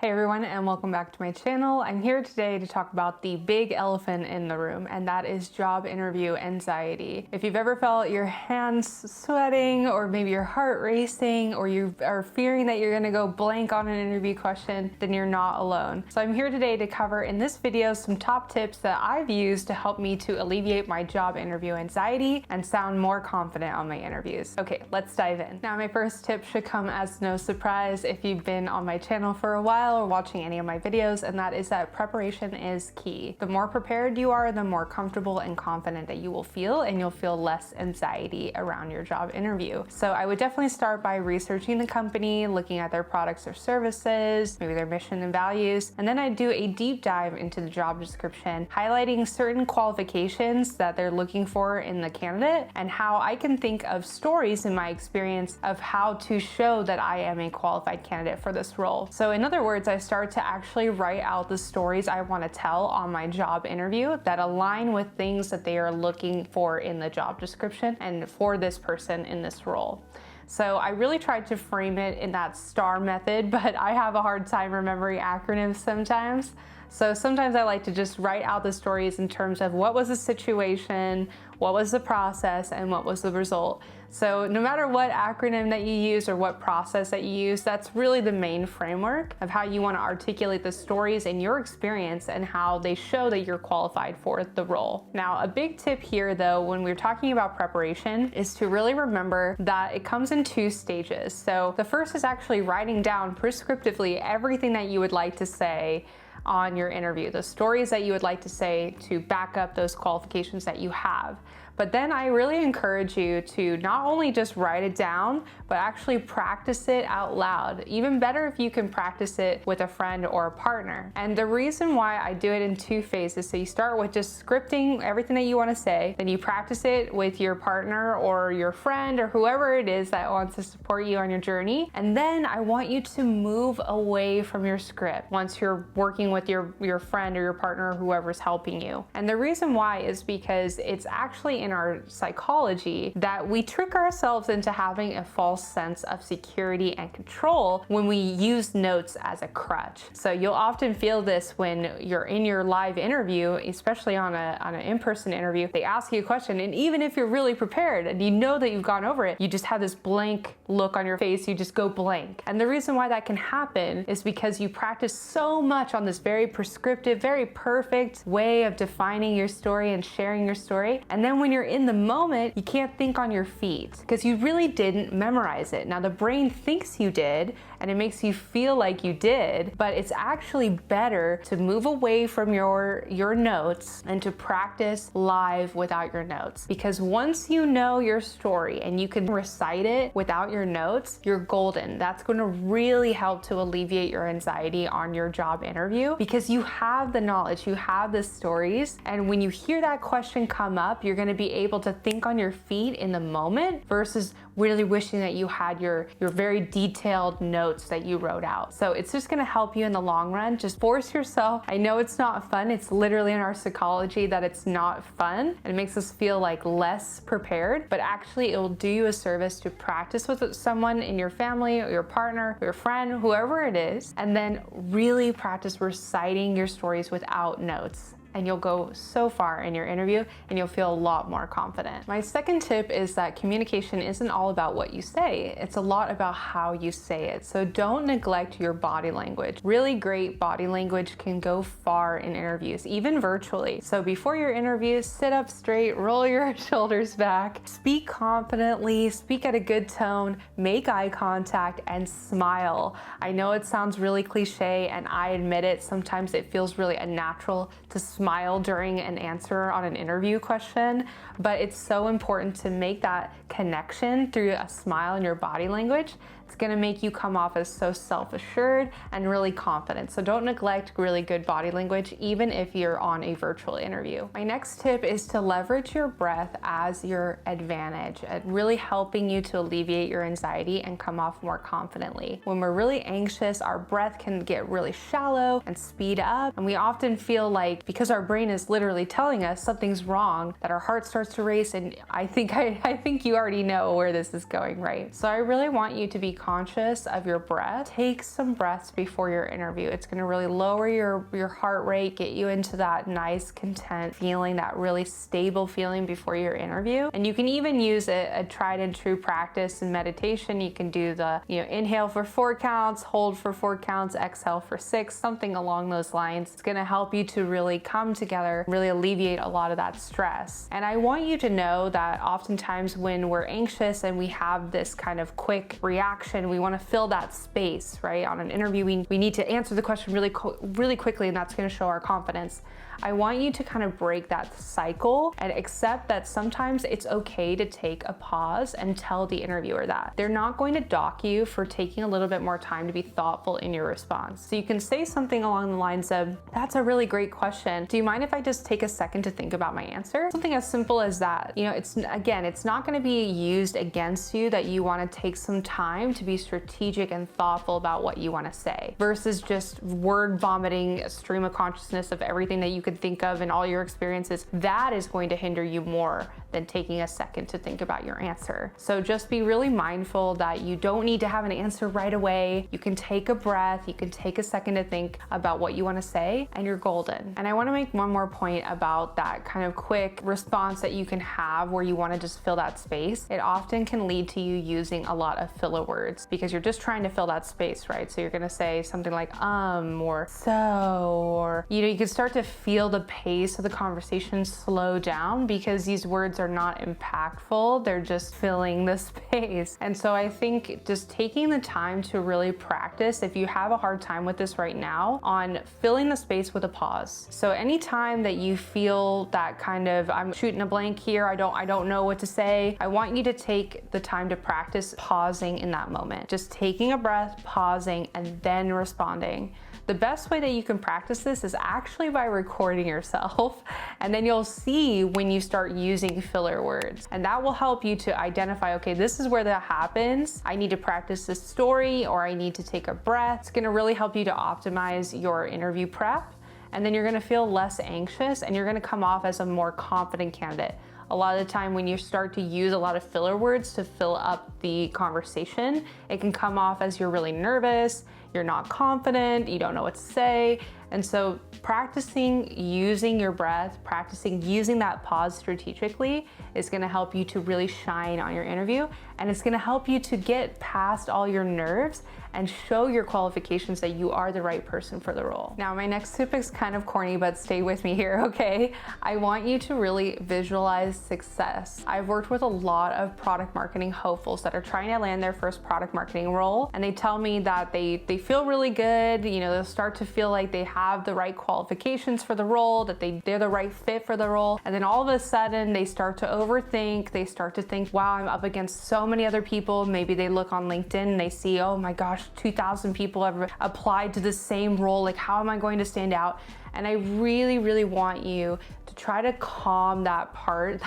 Hey everyone, and welcome back to my channel. I'm here today to talk about the big elephant in the room, and that is job interview anxiety. If you've ever felt your hands sweating, or maybe your heart racing, or you are fearing that you're gonna go blank on an interview question, then you're not alone. So I'm here today to cover in this video some top tips that I've used to help me to alleviate my job interview anxiety and sound more confident on my interviews. Okay, let's dive in. Now, my first tip should come as no surprise if you've been on my channel for a while or watching any of my videos, and that is that preparation is key. The more prepared you are, the more comfortable and confident that you will feel, and you'll feel less anxiety around your job interview. So I would definitely start by researching the company, looking at their products or services, maybe their mission and values, and then I'd do a deep dive into the job description, highlighting certain qualifications that they're looking for in the candidate and how I can think of stories in my experience of how to show that I am a qualified candidate for this role. So in other words, I start to actually write out the stories I want to tell on my job interview that align with things that they are looking for in the job description and for this person in this role. So I really tried to frame it in that STAR method, but I have a hard time remembering acronyms sometimes. So sometimes I like to just write out the stories in terms of what was the situation, what was the process, and what was the result. So no matter what acronym that you use or what process that you use, that's really the main framework of how you want to articulate the stories in your experience and how they show that you're qualified for the role. Now, a big tip here though, when we're talking about preparation, is to really remember that it comes in two stages. So the first is actually writing down prescriptively everything that you would like to say on your interview, the stories that you would like to say to back up those qualifications that you have. But then I really encourage you to not only just write it down, but actually practice it out loud. Even better if you can practice it with a friend or a partner. And the reason why I do it in two phases, so you start with just scripting everything that you want to say, then you practice it with your partner or your friend or whoever it is that wants to support you on your journey. And then I want you to move away from your script once you're working with your friend or your partner or whoever's helping you. And the reason why is because it's actually in our psychology that we trick ourselves into having a false sense of security and control when we use notes as a crutch. So you'll often feel this when you're in your live interview, especially on an in-person interview. They ask you a question, and even if you're really prepared and you know that you've gone over it, you just have this blank look on your face, you just go blank. And the reason why that can happen is because you practice so much on this very prescriptive, very perfect way of defining your story and sharing your story. And then when you're in the moment, you can't think on your feet because you really didn't memorize it. Now the brain thinks you did, and it makes you feel like you did, but it's actually better to move away from your notes and to practice live without your notes. Because once you know your story and you can recite it without your notes, you're golden. That's going to really help to alleviate your anxiety on your job interview because you have the knowledge, you have the stories, and when you hear that question come up, you're going to be able to think on your feet in the moment versus really wishing that you had your very detailed notes that you wrote out. So it's just gonna help you in the long run. Just force yourself. I know it's not fun. It's literally in our psychology that it's not fun. It makes us feel like less prepared, but actually it will do you a service to practice with someone in your family or your partner or your friend, whoever it is, and then really practice reciting your stories without notes. And you'll go so far in your interview and you'll feel a lot more confident. My second tip is that communication isn't all about what you say. It's a lot about how you say it. So don't neglect your body language. Really great body language can go far in interviews, even virtually. So before your interview, sit up straight, roll your shoulders back, speak confidently, speak at a good tone, make eye contact, and smile. I know it sounds really cliche, and I admit it, sometimes it feels really unnatural to smile during an answer on an interview question, but it's so important to make that connection through a smile in your body language. It's gonna make you come off as so self-assured and really confident. So don't neglect really good body language, even if you're on a virtual interview. My next tip is to leverage your breath as your advantage at really helping you to alleviate your anxiety and come off more confidently. When we're really anxious, our breath can get really shallow and speed up, and we often feel like because our brain is literally telling us something's wrong, that our heart starts to race, and I think you already know where this is going, right? So I really want you to be conscious of your breath. Take some breaths before your interview. It's gonna really lower your heart rate, get you into that nice, content feeling, that really stable feeling before your interview. And you can even use a tried and true practice in meditation. You can do the, inhale for 4 counts, hold for 4 counts, exhale for 6, something along those lines. It's gonna help you to really come together, really alleviate a lot of that stress. And I want you to know that oftentimes when we're anxious and we have this kind of quick reaction, we want to fill that space, right? On an interview, we need to answer the question really quickly, and that's going to show our confidence. I want you to kind of break that cycle and accept that sometimes it's okay to take a pause and tell the interviewer that. They're not going to dock you for taking a little bit more time to be thoughtful in your response. So you can say something along the lines of, that's a really great question. Do you mind if I just take a second to think about my answer? Something as simple as that. It's not going to be used against you that you want to take some time to be strategic and thoughtful about what you want to say versus just word vomiting a stream of consciousness of everything that you could think of and all your experiences. That is going to hinder you more than taking a second to think about your answer. So just be really mindful that you don't need to have an answer right away. You can take a breath, you can take a second to think about what you want to say, and you're golden. And I want to make one more point about that kind of quick response that you can have where you want to just fill that space. It often can lead to you using a lot of filler words because you're just trying to fill that space, right? So you're going to say something like or so, or you can start to feel the pace of the conversation slow down because these words are not impactful. They're just filling the space. And so I think just taking the time to really practice, if you have a hard time with this right now, on filling the space with a pause. So anytime that you feel that kind of, I'm shooting a blank here, I don't know what to say, I want you to take the time to practice pausing in that moment. Just taking a breath, pausing, and then responding. The best way that you can practice this is actually by recording yourself, and then you'll see when you start using filler words. And that will help you to identify, okay, this is where that happens. I need to practice this story, or I need to take a breath. It's gonna really help you to optimize your interview prep, and then you're gonna feel less anxious and you're gonna come off as a more confident candidate. A lot of the time when you start to use a lot of filler words to fill up the conversation, it can come off as you're really nervous, you're not confident, you don't know what to say. And so practicing using your breath, practicing using that pause strategically is gonna help you to really shine on your interview, and it's gonna help you to get past all your nerves and show your qualifications that you are the right person for the role. Now, my next tip is kind of corny, but stay with me here, okay? I want you to really visualize success. I've worked with a lot of product marketing hopefuls that are trying to land their first product marketing role, and they tell me that they feel really good, they'll start to feel like they have the right qualifications for the role, that they're the right fit for the role, and then all of a sudden they start to overthink, they start to think, wow, I'm up against so many other people. Maybe they look on LinkedIn and they see, oh my gosh, 2,000 people have applied to the same role, like how am I going to stand out? And I really, really want you to try to calm that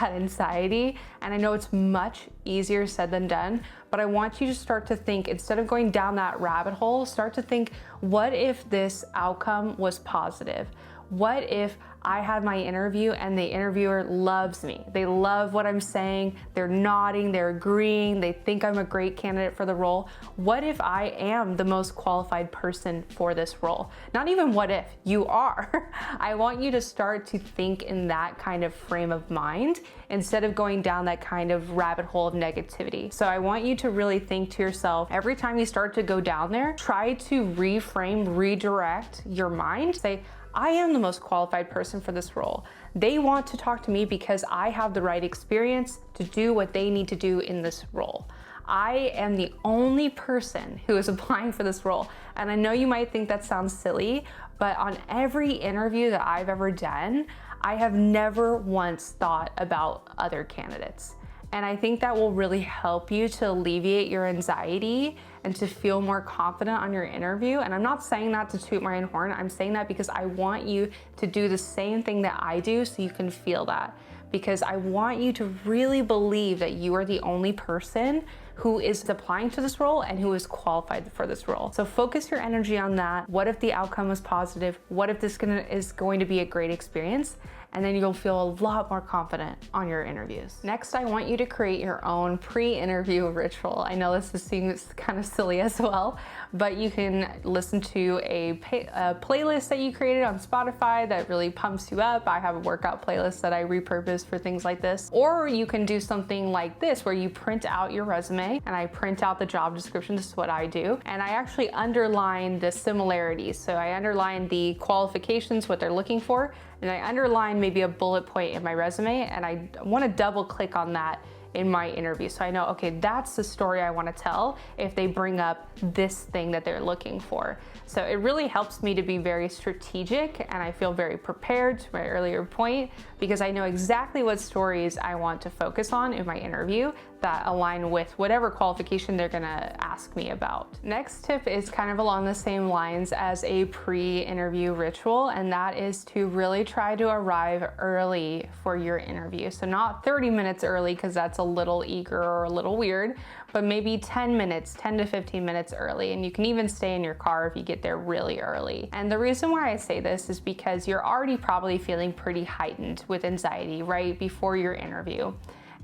anxiety. And I know it's much easier said than done, but I want you to start to think, instead of going down that rabbit hole, start to think, what if this outcome was positive? What if I had my interview and the interviewer loves me? They love what I'm saying, they're nodding, they're agreeing, they think I'm a great candidate for the role. What if I am the most qualified person for this role? Not even what if, you are. I want you to start to think in that kind of frame of mind instead of going down that kind of rabbit hole of negativity. So I want you to really think to yourself, every time you start to go down there, try to reframe, redirect your mind. Say, I am the most qualified person for this role. They want to talk to me because I have the right experience to do what they need to do in this role. I am the only person who is applying for this role. And I know you might think that sounds silly, but on every interview that I've ever done, I have never once thought about other candidates. And I think that will really help you to alleviate your anxiety and to feel more confident on your interview. And I'm not saying that to toot my own horn. I'm saying that because I want you to do the same thing that I do so you can feel that. Because I want you to really believe that you are the only person who is applying to this role and who is qualified for this role. So focus your energy on that. What if the outcome is positive? What if this is going to be a great experience? And then you'll feel a lot more confident on your interviews. Next, I want you to create your own pre-interview ritual. I know this seems kind of silly as well, but you can listen to a playlist that you created on Spotify that really pumps you up. I have a workout playlist that I repurpose for things like this. Or you can do something like this where you print out your resume, and I print out the job description. This is what I do. And I actually underline the similarities. So I underline the qualifications, what they're looking for, and I underline maybe a bullet point in my resume, and I want to double click on that in my interview. So I know, okay, that's the story I want to tell if they bring up this thing that they're looking for. So it really helps me to be very strategic, and I feel very prepared, to my earlier point, because I know exactly what stories I want to focus on in my interview that align with whatever qualification they're gonna ask me about. Next tip is kind of along the same lines as a pre-interview ritual, and that is to really try to arrive early for your interview. So not 30 minutes early, because that's a little eager or a little weird, but maybe 10 to 15 minutes early. And you can even stay in your car if you get there really early. And the reason why I say this is because you're already probably feeling pretty heightened with anxiety right before your interview.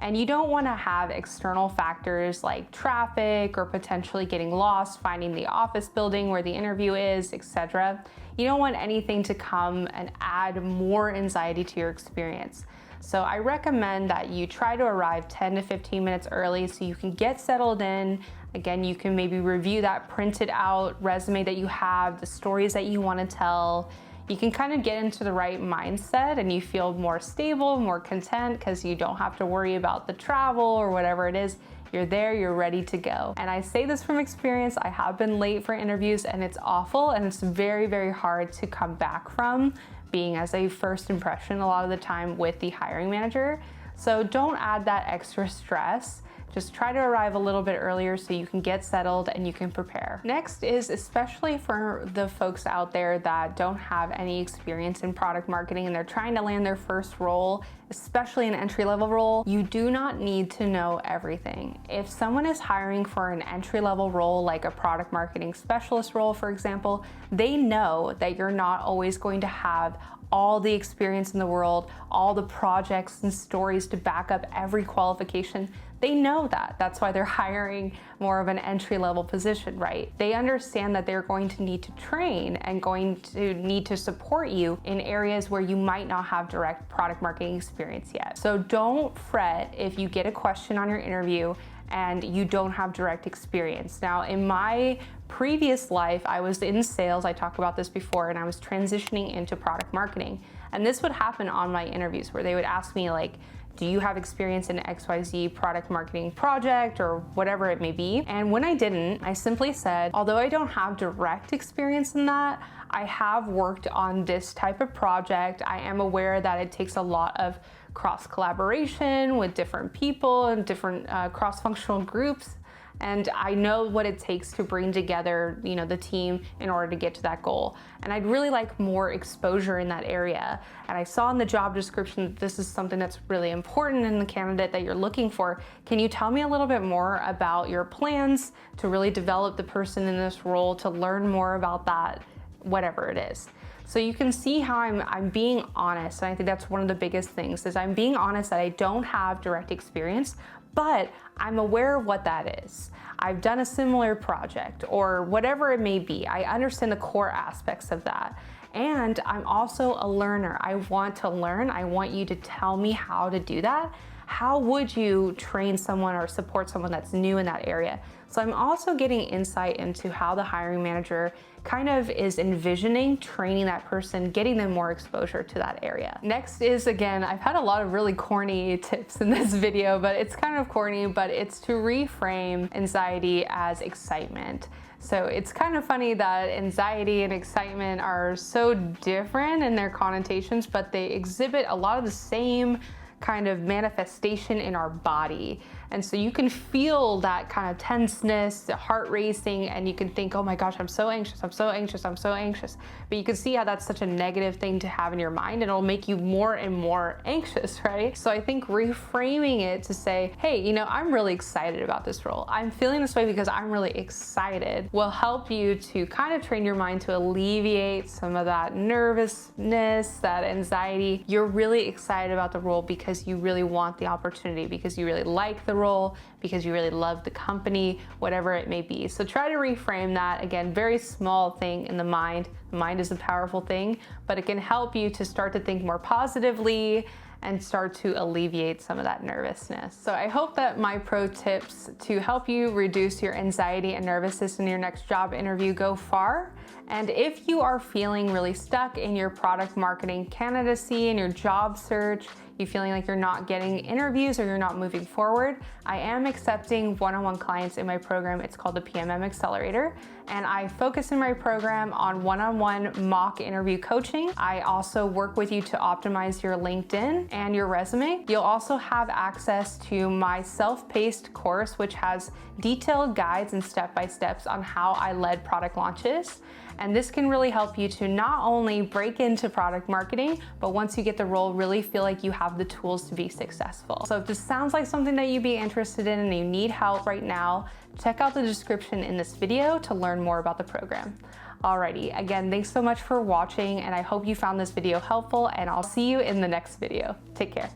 And you don't want to have external factors like traffic or potentially getting lost, finding the office building where the interview is, etc. You don't want anything to come and add more anxiety to your experience. So I recommend that you try to arrive 10 to 15 minutes early so you can get settled in. Again, you can maybe review that printed out resume that you have, the stories that you want to tell. You can kind of get into the right mindset and you feel more stable, more content, because you don't have to worry about the travel or whatever it is. You're there, you're ready to go. And I say this from experience. I have been late for interviews and it's awful, and it's very, very hard to come back from being as a first impression a lot of the time with the hiring manager. So don't add that extra stress. Just try to arrive a little bit earlier so you can get settled and you can prepare. Next is, especially for the folks out there that don't have any experience in product marketing and they're trying to land their first role, especially an entry-level role, you do not need to know everything. If someone is hiring for an entry-level role, like a product marketing specialist role, for example, they know that you're not always going to have all the experience in the world, all the projects and stories to back up every qualification. They know that. That's why they're hiring more of an entry-level position, right? They understand that they're going to need to train and going to need to support you in areas where you might not have direct product marketing experience yet. So don't fret if you get a question on your interview and you don't have direct experience. Now, in my previous life, I was in sales, I talked about this before, and I was transitioning into product marketing. And this would happen on my interviews where they would ask me like, do you have experience in XYZ product marketing project or whatever it may be? And when I didn't, I simply said, although I don't have direct experience in that, I have worked on this type of project. I am aware that it takes a lot of cross collaboration with different people and different cross-functional groups. And I know what it takes to bring together, the team in order to get to that goal. And I'd really like more exposure in that area. And I saw in the job description that this is something that's really important in the candidate that you're looking for. Can you tell me a little bit more about your plans to really develop the person in this role, to learn more about that, whatever it is? So you can see how I'm being honest. And I think that's one of the biggest things, is I'm being honest that I don't have direct experience, but I'm aware of what that is. I've done a similar project or whatever it may be. I understand the core aspects of that. And I'm also a learner. I want to learn. I want you to tell me how to do that. How would you train someone or support someone that's new in that area? So I'm also getting insight into how the hiring manager kind of is envisioning training that person, getting them more exposure to that area. Next is, again, I've had a lot of really corny tips in this video, but it's kind of corny, but it's to reframe anxiety as excitement. So it's kind of funny that anxiety and excitement are so different in their connotations, but they exhibit a lot of the same kind of manifestation in our body. And so you can feel that kind of tenseness, the heart racing, and you can think, oh my gosh, I'm so anxious, I'm so anxious, I'm so anxious. But you can see how that's such a negative thing to have in your mind, and it'll make you more and more anxious, right? So I think reframing it to say, hey, you know, I'm really excited about this role. I'm feeling this way because I'm really excited, will help you to kind of train your mind to alleviate some of that nervousness, that anxiety. You're really excited about the role because you really want the opportunity, because you really like the role, because you really love the company, whatever it may be. So try to reframe that. Again, very small thing in the mind. The mind is a powerful thing, but it can help you to start to think more positively and start to alleviate some of that nervousness. So I hope that my pro tips to help you reduce your anxiety and nervousness in your next job interview go far. And if you are feeling really stuck in your product marketing candidacy and your job search, you feeling like you're not getting interviews or you're not moving forward, I am accepting one-on-one clients in my program. It's called the PMM Accelerator. And I focus in my program on one-on-one mock interview coaching. I also work with you to optimize your LinkedIn and your resume. You'll also have access to my self-paced course, which has detailed guides and step-by-steps on how I led product launches. And this can really help you to not only break into product marketing, but once you get the role, really feel like you have the tools to be successful. So if this sounds like something that you'd be interested in and you need help right now, check out the description in this video to learn more about the program. Alrighty, again, thanks so much for watching, and I hope you found this video helpful, and I'll see you in the next video. Take care.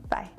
Bye.